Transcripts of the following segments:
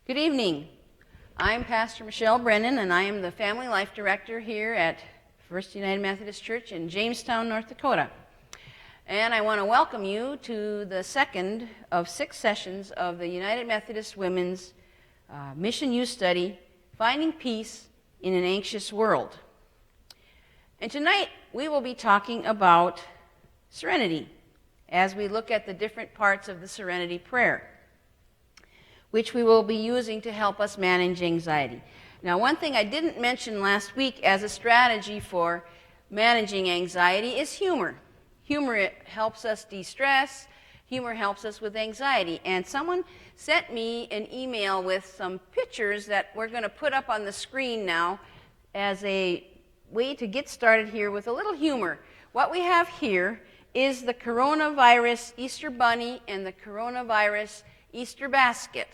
Good evening. I'm Pastor Michelle Brennan, and I am the Family Life Director here at First United Methodist Church in Jamestown, North Dakota. And I want to welcome you to the second of 6 sessions of the United Methodist Women's Mission Youth Study, Finding Peace in an Anxious World. And tonight we will be talking about serenity as we look at the different parts of the serenity prayer, which we will be using to help us manage anxiety. Now, one thing I didn't mention last week as a strategy for managing anxiety is humor. Humor helps us de-stress. Humor helps us with anxiety. And someone sent me an email with some pictures that we're going to put up on the screen now as a way to get started here with a little humor. What we have here is the coronavirus Easter bunny and the coronavirus Easter basket.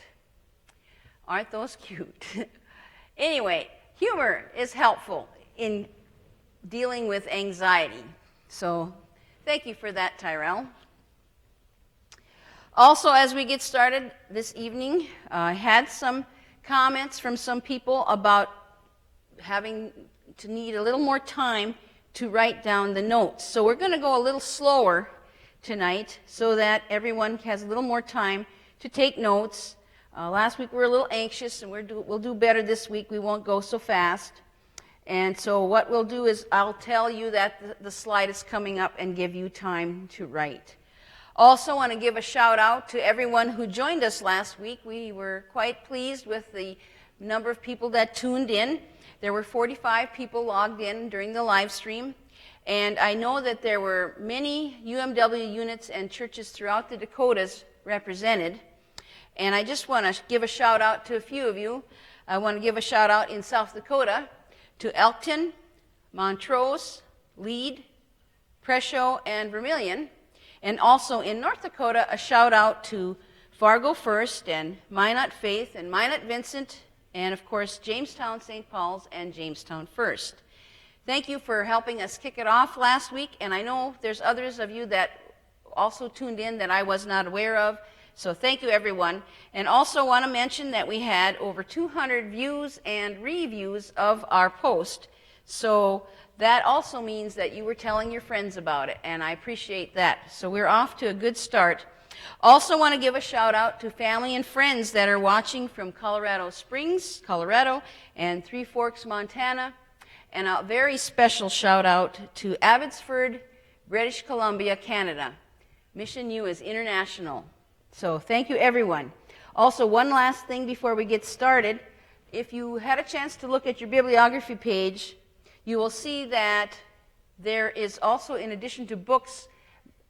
Aren't those cute? Anyway, humor is helpful in dealing with anxiety. So thank you for that, Tyrell. Also, as we get started this evening, I had some comments from some people about having to need a little more time to write down the notes. So we're going to go a little slower tonight so that everyone has a little more time to take notes. Last week we were a little anxious, and we'll do better this week. We won't go so fast. And so what we'll do is I'll tell you that the slide is coming up and give you time to write. Also want to give a shout out to everyone who joined us last week. We were quite pleased with the number of people that tuned in. There were 45 people logged in during the live stream. And I know that there were many UMW units and churches throughout the Dakotas represented. And I just want to give a shout out to a few of you. I want to give a shout out in South Dakota to Elkton, Montrose, Lead, Presho, and Vermilion. And also in North Dakota, a shout out to Fargo First and Minot Faith and Minot Vincent, and of course Jamestown St. Paul's and Jamestown First. Thank you for helping us kick it off last week, and I know there's others of you that also tuned in that I was not aware of. So thank you, everyone. And also want to mention that we had over 200 views and reviews of our post. So that also means that you were telling your friends about it, and I appreciate that. So we're off to a good start. Also want to give a shout out to family and friends that are watching from Colorado Springs, Colorado, and Three Forks, Montana. And a very special shout out to Abbotsford, British Columbia, Canada. Mission U is international. So thank you, everyone. Also, one last thing before we get started. If you had a chance to look at your bibliography page, you will see that there is also, in addition to books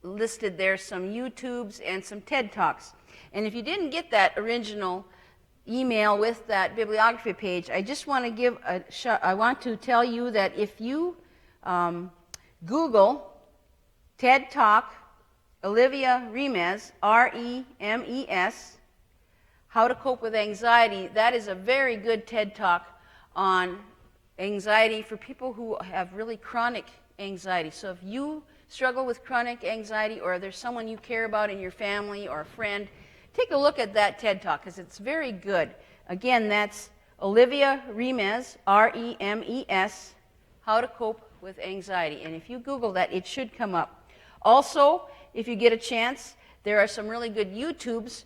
listed there, some YouTubes and some TED Talks. And if you didn't get that original email with that bibliography page, I just want to I want to tell you that if you Google TED Talk Olivia Remes, R-E-M-E-S, How to Cope with Anxiety, that is a very good TED Talk on anxiety for people who have really chronic anxiety. So if you struggle with chronic anxiety, or there's someone you care about in your family or a friend, take a look at that TED Talk because it's very good. Again, that's Olivia Remes, R-E-M-E-S, How to Cope with Anxiety. And if you Google that, it should come up. Also, if you get a chance, there are some really good YouTubes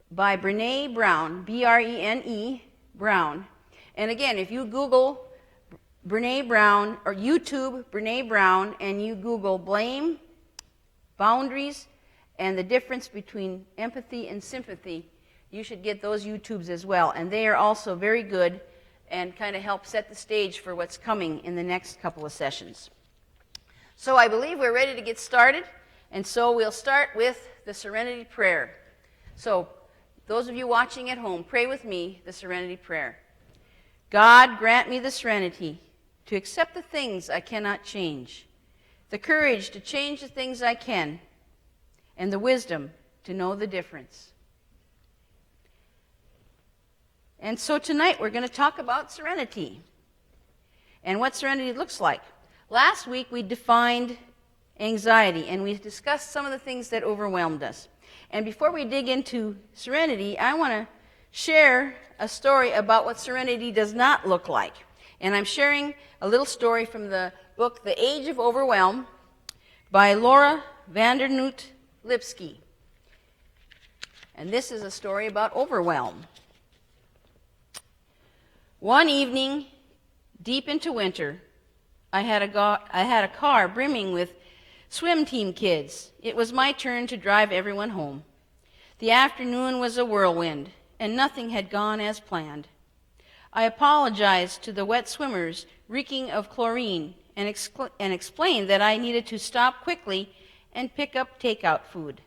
by Brene Brown, B-R-E-N-E, Brown. And again, if you Google Brene Brown, or YouTube Brene Brown, and you Google blame, boundaries, and the difference between empathy and sympathy, you should get those YouTubes as well. And they are also very good and kind of help set the stage for what's coming in the next couple of sessions. So I believe we're ready to get started. And so we'll start with the Serenity Prayer. So those of you watching at home, pray with me the Serenity Prayer. God, grant me the serenity to accept the things I cannot change, the courage to change the things I can, and the wisdom to know the difference. And so tonight we're going to talk about serenity and what serenity looks like. Last week we defined anxiety, and we discussed some of the things that overwhelmed us. And before we dig into serenity, I want to share a story about what serenity does not look like. And I'm sharing a little story from the book The Age of Overwhelm by Laura Vandernoot Lipsky. And this is a story about overwhelm. One evening, deep into winter, I had a car brimming with swim team kids. It was my turn to drive everyone home. The afternoon was a whirlwind, and nothing had gone as planned. I apologized to the wet swimmers, reeking of chlorine, and explained that I needed to stop quickly and pick up takeout food.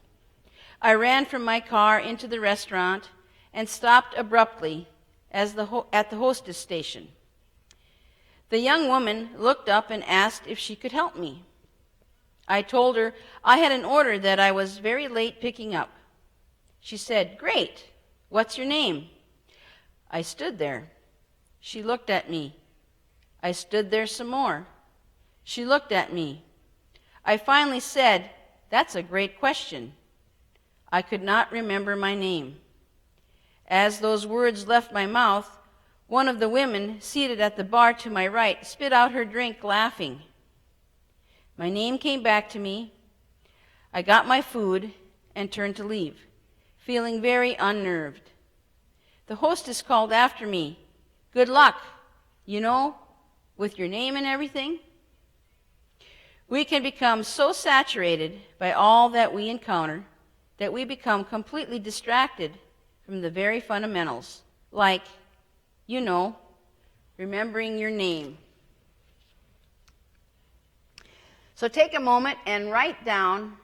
I ran from my car into the restaurant and stopped abruptly at the hostess station. The young woman looked up and asked if she could help me. I told her I had an order that I was very late picking up. She said, "Great. What's your name?" I stood there. She looked at me. I stood there some more. She looked at me. I finally said, "That's a great question." I could not remember my name. As those words left my mouth, one of the women seated at the bar to my right spit out her drink, laughing. My name came back to me. I got my food and turned to leave, feeling very unnerved. The hostess called after me, "Good luck, with your name and everything." We can become so saturated by all that we encounter that we become completely distracted from the very fundamentals, like, remembering your name. So take a moment and write down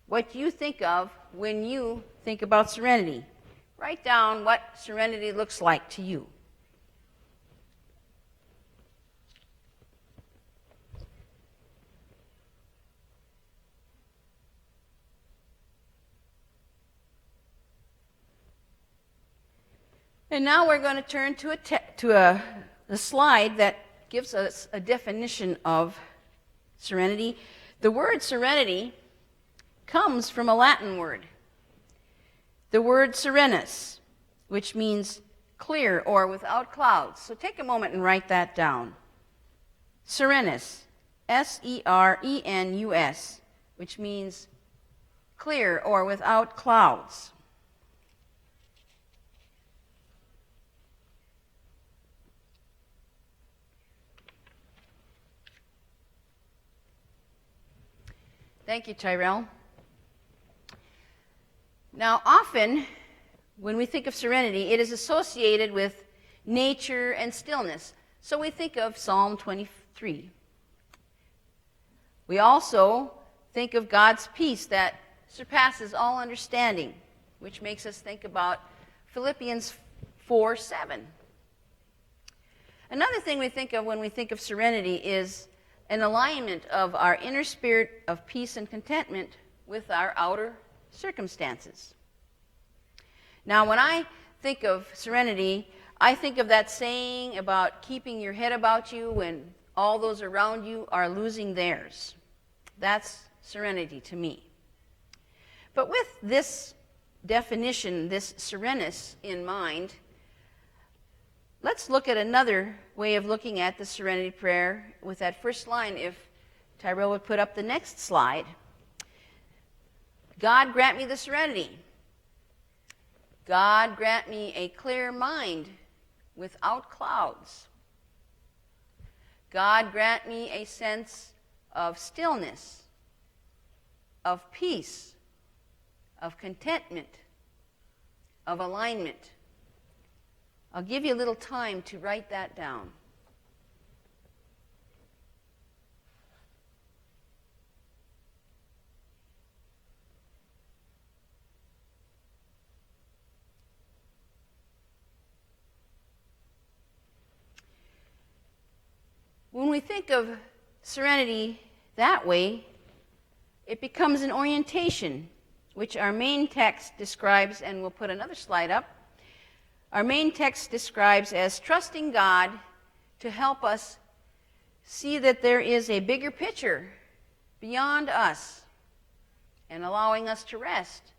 what you think of when you think about serenity. Write down what serenity looks like to you. And now we're going to turn to a slide that gives us a definition of serenity. The word serenity comes from a Latin word, the word serenus, which means clear or without clouds. So take a moment and write that down. Serenus, S-E-R-E-N-U-S, which means clear or without clouds. Thank you, Tyrell. Now, often, when we think of serenity, it is associated with nature and stillness. So we think of Psalm 23. We also think of God's peace that surpasses all understanding, which makes us think about Philippians 4:7. Another thing we think of when we think of serenity is an alignment of our inner spirit of peace and contentment with our outer circumstances. Now, when I think of serenity, I think of that saying about keeping your head about you when all those around you are losing theirs. That's serenity to me. But with this definition, this serenus in mind, let's look at another way of looking at the serenity prayer with that first line, if Tyrell would put up the next slide. God grant me the serenity. God grant me a clear mind without clouds. God grant me a sense of stillness, of peace, of contentment, of alignment. I'll give you a little time to write that down. When we think of serenity that way, it becomes an orientation, which our main text describes, and we'll put another slide up. Our main text describes as trusting God to help us see that there is a bigger picture beyond us and allowing us to rest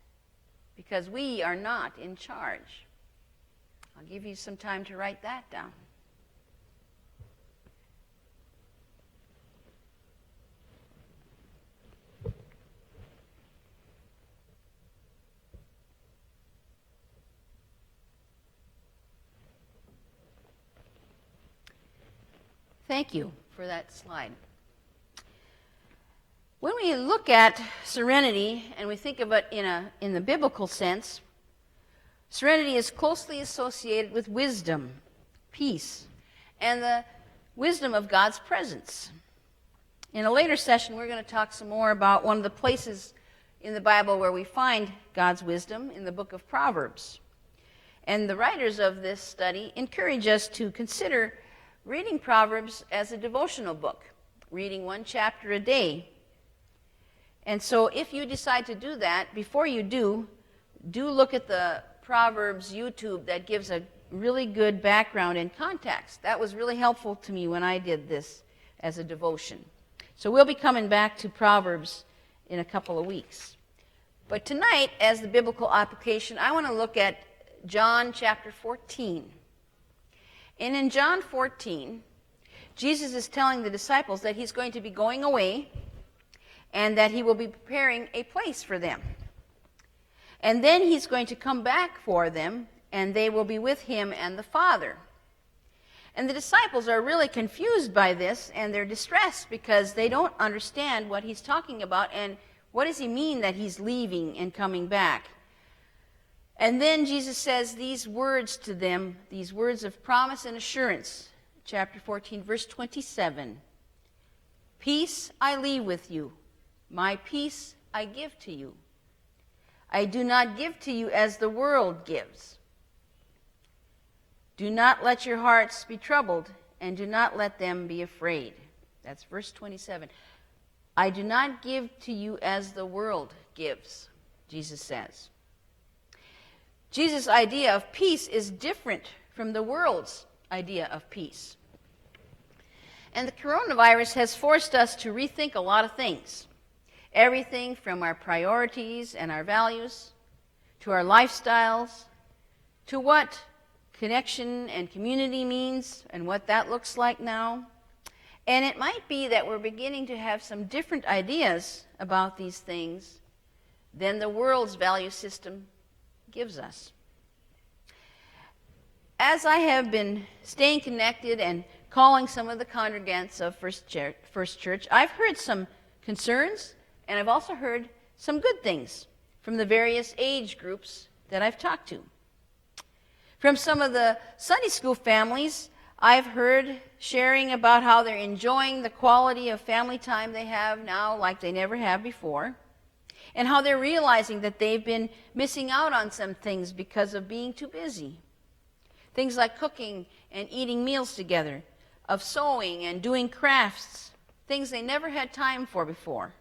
because we are not in charge. I'll give you some time to write that down. Thank you for that slide. When we look at serenity and we think of it in the biblical sense, serenity is closely associated with wisdom, peace, and the wisdom of God's presence. In a later session, we're going to talk some more about one of the places in the Bible where we find God's wisdom in the book of Proverbs. And the writers of this study encourage us to consider reading Proverbs as a devotional book, reading one chapter a day. And so if you decide to do that, before you do look at the Proverbs YouTube that gives a really good background and context. That was really helpful to me when I did this as a devotion. So we'll be coming back to Proverbs in a couple of weeks. But tonight, as the biblical application, I want to look at John chapter 14. And in John 14, Jesus is telling the disciples that he's going to be going away and that he will be preparing a place for them. And then he's going to come back for them, and they will be with him and the Father. And the disciples are really confused by this, and they're distressed because they don't understand what he's talking about and what does he mean that he's leaving and coming back. And then Jesus says these words to them, these words of promise and assurance. Chapter 14, verse 27. Peace I leave with you. My peace I give to you. I do not give to you as the world gives. Do not let your hearts be troubled, and do not let them be afraid. That's verse 27. I do not give to you as the world gives, Jesus says. Jesus' idea of peace is different from the world's idea of peace. And the coronavirus has forced us to rethink a lot of things. Everything from our priorities and our values, to our lifestyles, to what connection and community means and what that looks like now. And it might be that we're beginning to have some different ideas about these things than the world's value system gives us. As I have been staying connected and calling some of the congregants of First Church, I've heard some concerns, and I've also heard some good things from the various age groups that I've talked to. From some of the Sunday school families, I've heard sharing about how they're enjoying the quality of family time they have now like they never have before, and how they're realizing that they've been missing out on some things because of being too busy. Things like cooking and eating meals together, of sewing and doing crafts, things they never had time for before.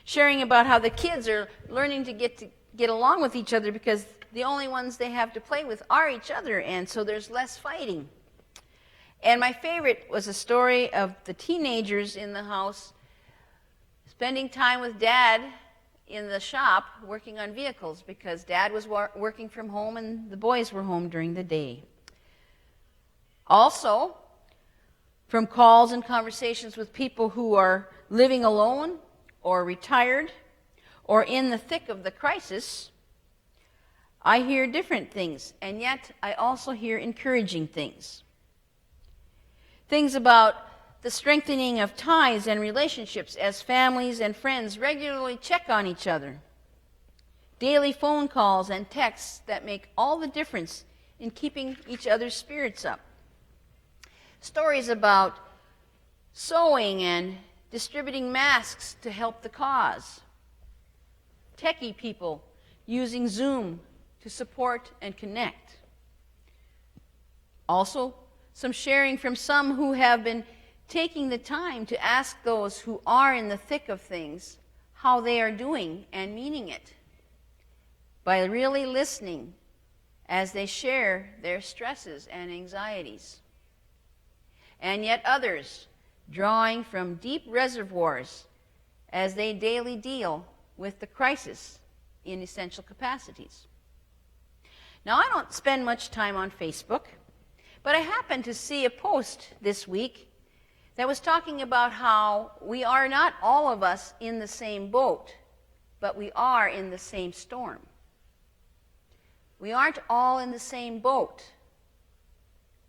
Sharing about how the kids are learning to get along with each other because the only ones they have to play with are each other, and so there's less fighting. And my favorite was a story of the teenagers in the house spending time with Dad in the shop working on vehicles because Dad was working from home and the boys were home during the day. Also, from calls and conversations with people who are living alone or retired or in the thick of the crisis, I hear different things, and yet I also hear encouraging things. Things about the strengthening of ties and relationships as families and friends regularly check on each other. Daily phone calls and texts that make all the difference in keeping each other's spirits up. Stories about sewing and distributing masks to help the cause. Techie people using Zoom to support and connect. Also, some sharing from some who have been taking the time to ask those who are in the thick of things how they are doing and meaning it, by really listening as they share their stresses and anxieties. And yet others drawing from deep reservoirs as they daily deal with the crisis in essential capacities. Now, I don't spend much time on Facebook, but I happened to see a post this week that was talking about how we are not all of us in the same boat, but we are in the same storm. We aren't all in the same boat,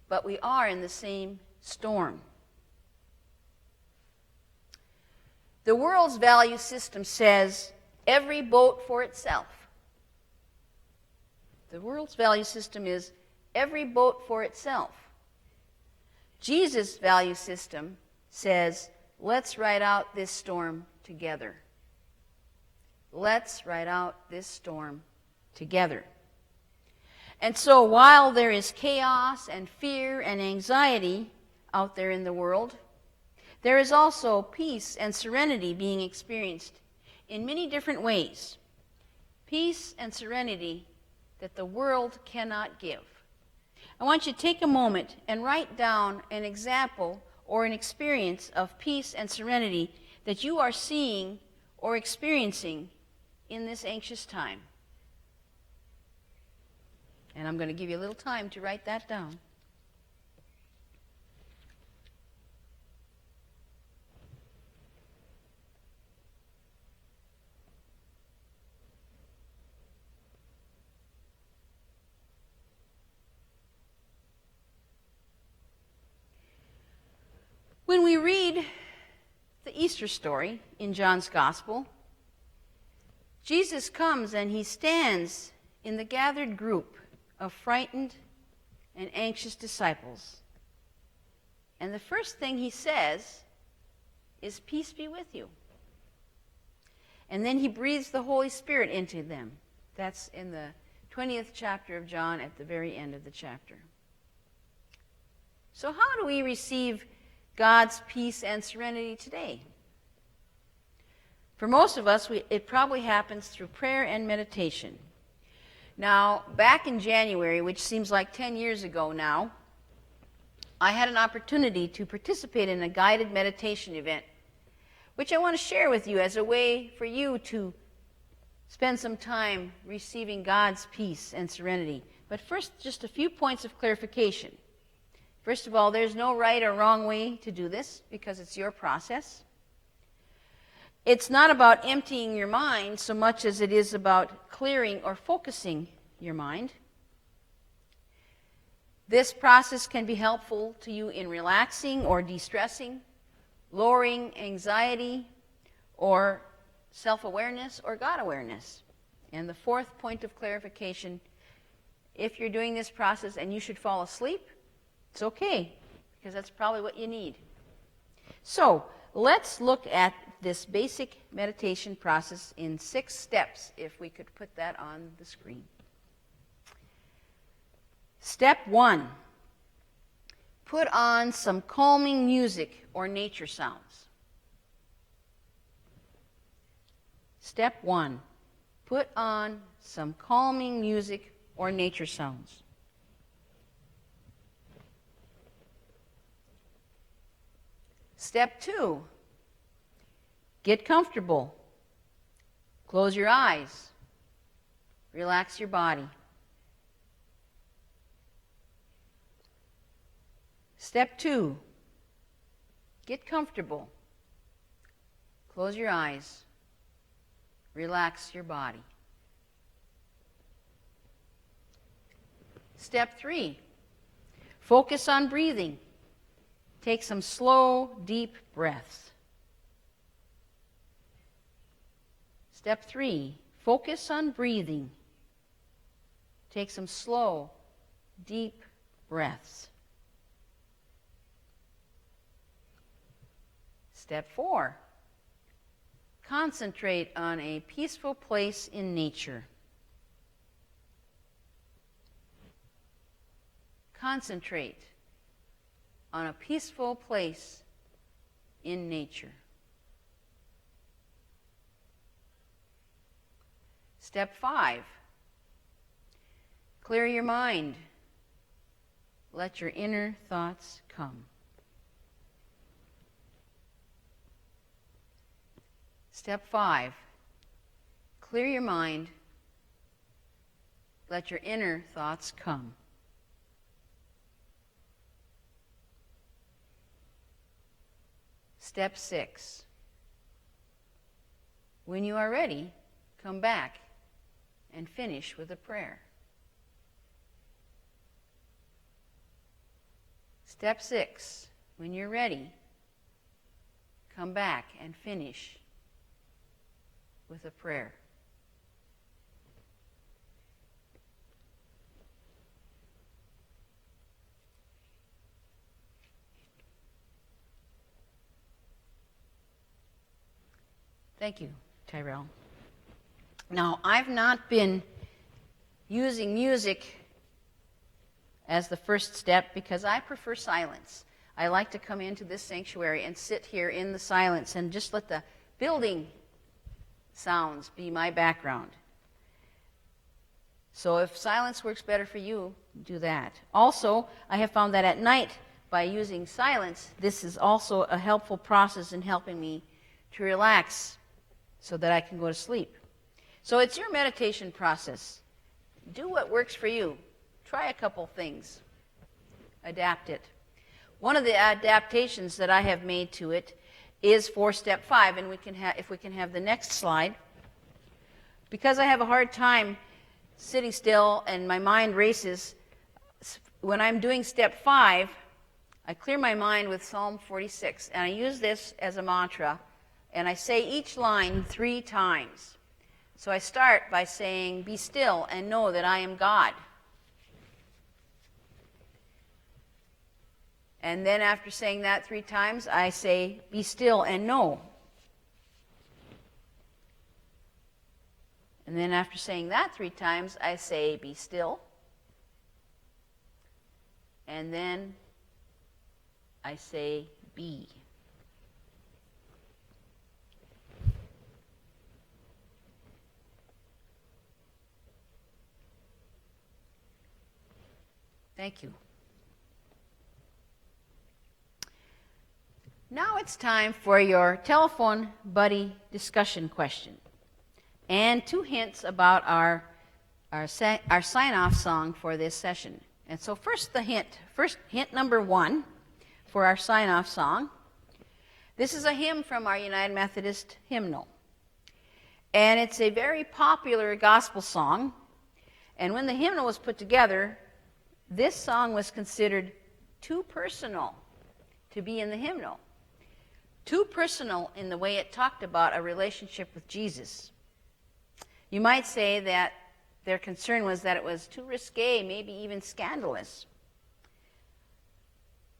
but we are in the same storm. The world's value system says every boat for itself. The world's value system is every boat for itself. Jesus' value system says, let's ride out this storm together. Let's ride out this storm together. And so while there is chaos and fear and anxiety out there in the world, there is also peace and serenity being experienced in many different ways. Peace and serenity that the world cannot give. I want you to take a moment and write down an example or an experience of peace and serenity that you are seeing or experiencing in this anxious time. And I'm going to give you a little time to write that down. When we read the Easter story in John's Gospel, Jesus comes and he stands in the gathered group of frightened and anxious disciples. And the first thing he says is, "Peace be with you." And then he breathes the Holy Spirit into them. That's in the 20th chapter of John at the very end of the chapter. So how do we receive God's peace and serenity today? For most of us, it probably happens through prayer and meditation. Now, back in January, which seems like 10 years ago now, I had an opportunity to participate in a guided meditation event, which I want to share with you as a way for you to spend some time receiving God's peace and serenity. But first, just a few points of clarification. First of all, there's no right or wrong way to do this because it's your process. It's not about emptying your mind so much as it is about clearing or focusing your mind. This process can be helpful to you in relaxing or de-stressing, lowering anxiety or self-awareness or God-awareness. And the fourth point of clarification, if you're doing this process and you should fall asleep, it's okay, because that's probably what you need. So, let's look at this basic meditation process in 6 steps, if we could put that on the screen. Step 1, put on some calming music or nature sounds. Step 1, put on some calming music or nature sounds. Step 2, get comfortable. Close your eyes. Relax your body. Step 2, get comfortable. Close your eyes. Relax your body. Step 3, focus on breathing. Take some slow, deep breaths. Step 3, focus on breathing. Take some slow, deep breaths. Step 4, concentrate on a peaceful place in nature. Concentrate on a peaceful place in nature. Step 5, clear your mind. Let your inner thoughts come. Step 5, clear your mind. let your inner thoughts come. Step 6. When you are ready, come back and finish with a prayer. Step 6. When you're ready, come back and finish with a prayer. Thank you, Tyrell. Now, I've not been using music as the first step because I prefer silence. I like to come into this sanctuary and sit here in the silence and just let the building sounds be my background. So if silence works better for you, do that. Also, I have found that at night, by using silence, this is also a helpful process in helping me to relax so that I can go to sleep. So it's your meditation process. Do what works for you. Try a couple things. Adapt it. One of the adaptations that I have made to it is for step 5, and if we can have the next slide. Because I have a hard time sitting still and my mind races, when I'm doing step 5, I clear my mind with Psalm 46, and I use this as a mantra, and I say each line 3 times. So I start by saying, "Be still and know that I am God." And then after saying that 3 times, I say, "Be still and know." And then after saying that 3 times, I say, "Be still." And then I say, "Be." Thank you. Now it's time for your telephone buddy discussion question and 2 hints about our sign-off song for this session. And so first hint number 1 for our sign-off song. This is a hymn from our United Methodist hymnal. And it's a very popular gospel song. And when the hymnal was put together, this song was considered too personal to be in the hymnal. Too personal in the way it talked about a relationship with Jesus. You might say that their concern was that it was too risque, maybe even scandalous.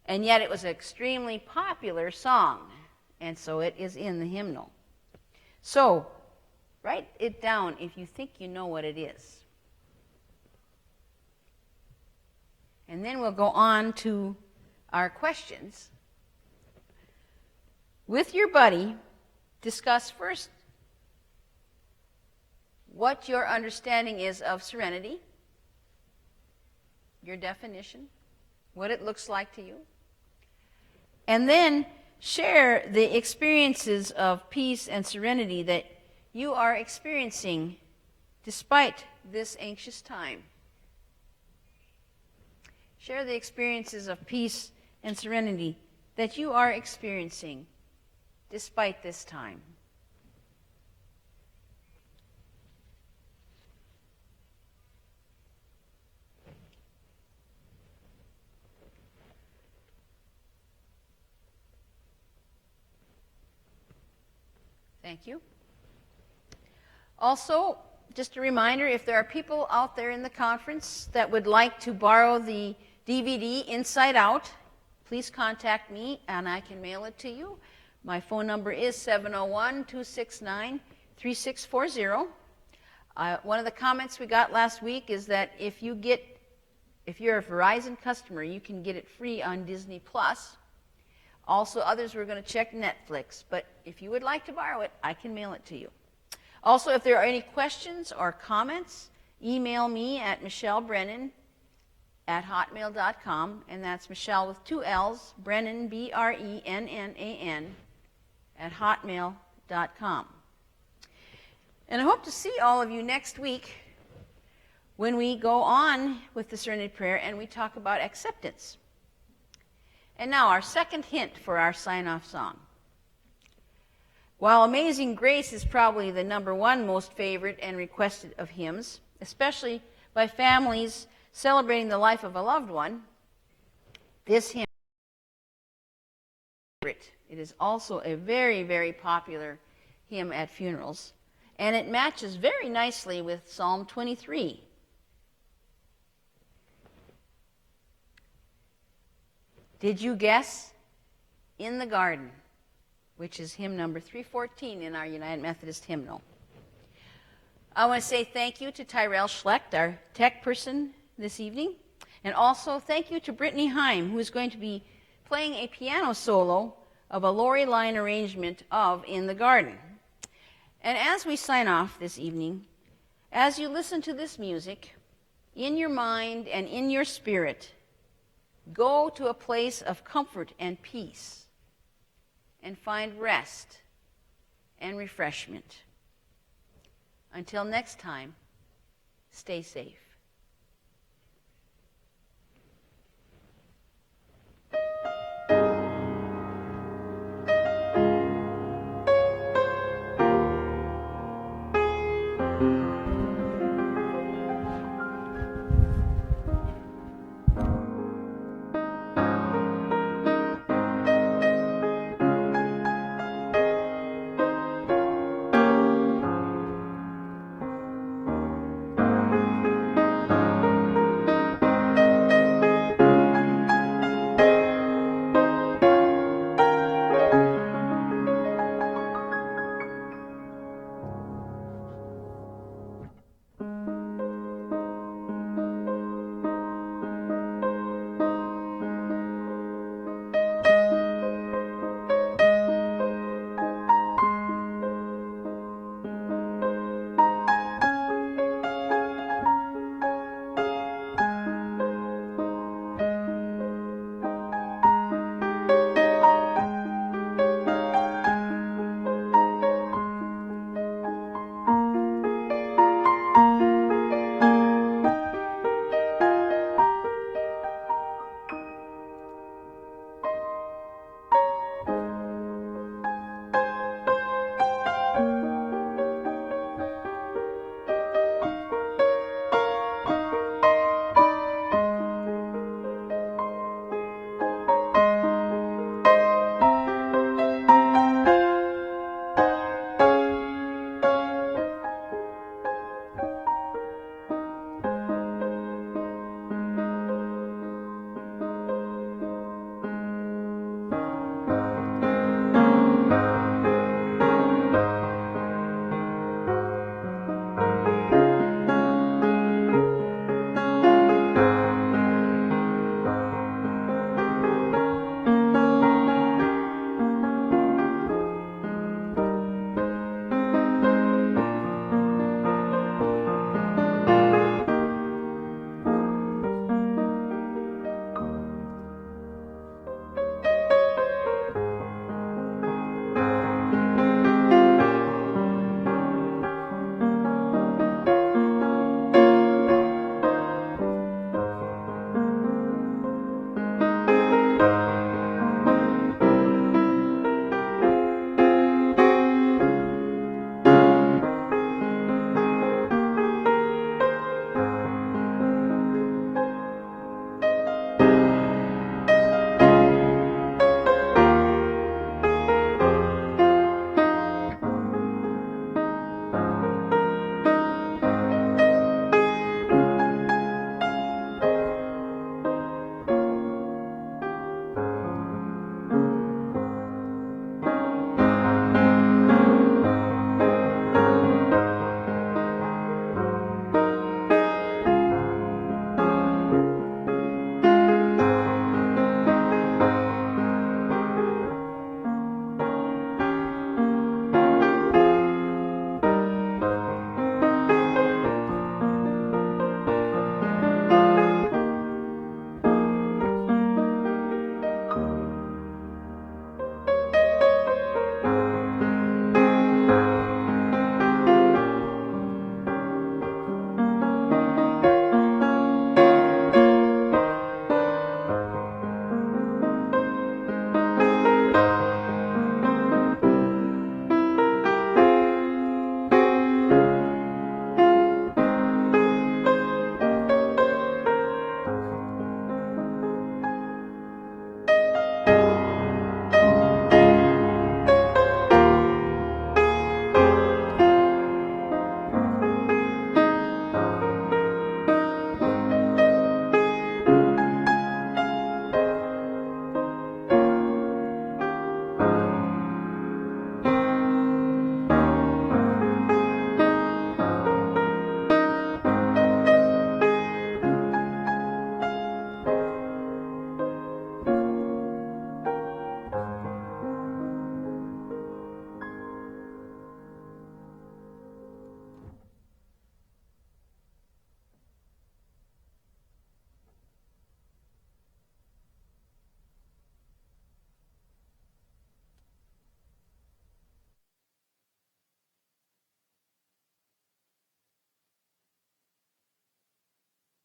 And yet it was an extremely popular song, and so it is in the hymnal. So, write it down if you think you know what it is. And then we'll go on to our questions. With your buddy, discuss first what your understanding is of serenity, your definition, what it looks like to you. And then share the experiences of peace and serenity that you are experiencing despite this anxious time. Share the experiences of peace and serenity that you are experiencing despite this time. Thank you. Also, just a reminder, if there are people out there in the conference that would like to borrow the DVD Inside Out, please contact me and I can mail it to you. My phone number is 701-269-3640. One of the comments we got last week is that if you're a Verizon customer, you can get it free on Disney Plus. Also, others were going to check Netflix, but if you would like to borrow it, I can mail it to you. Also, if there are any questions or comments, email me at michellebrennan@hotmail.com, and that's Michelle with 2 L's, Brennan, Brennan, @hotmail.com. And I hope to see all of you next week when we go on with the Serenity Prayer and we talk about acceptance. And now our second hint for our sign-off song. While Amazing Grace is probably the number one most favorite and requested of hymns, especially by families celebrating the life of a loved one, this hymn is favorite. It is also a very, very popular hymn at funerals, and it matches very nicely with Psalm 23. Did you guess? In the Garden, which is hymn number 314 in our United Methodist hymnal. I want to say thank you to Tyrell Schlecht, our tech person this evening, and also thank you to Brittany Heim, who is going to be playing a piano solo of a Lori Line arrangement of In the Garden. And as we sign off this evening, as you listen to this music, in your mind and in your spirit, go to a place of comfort and peace and find rest and refreshment. Until next time, stay safe.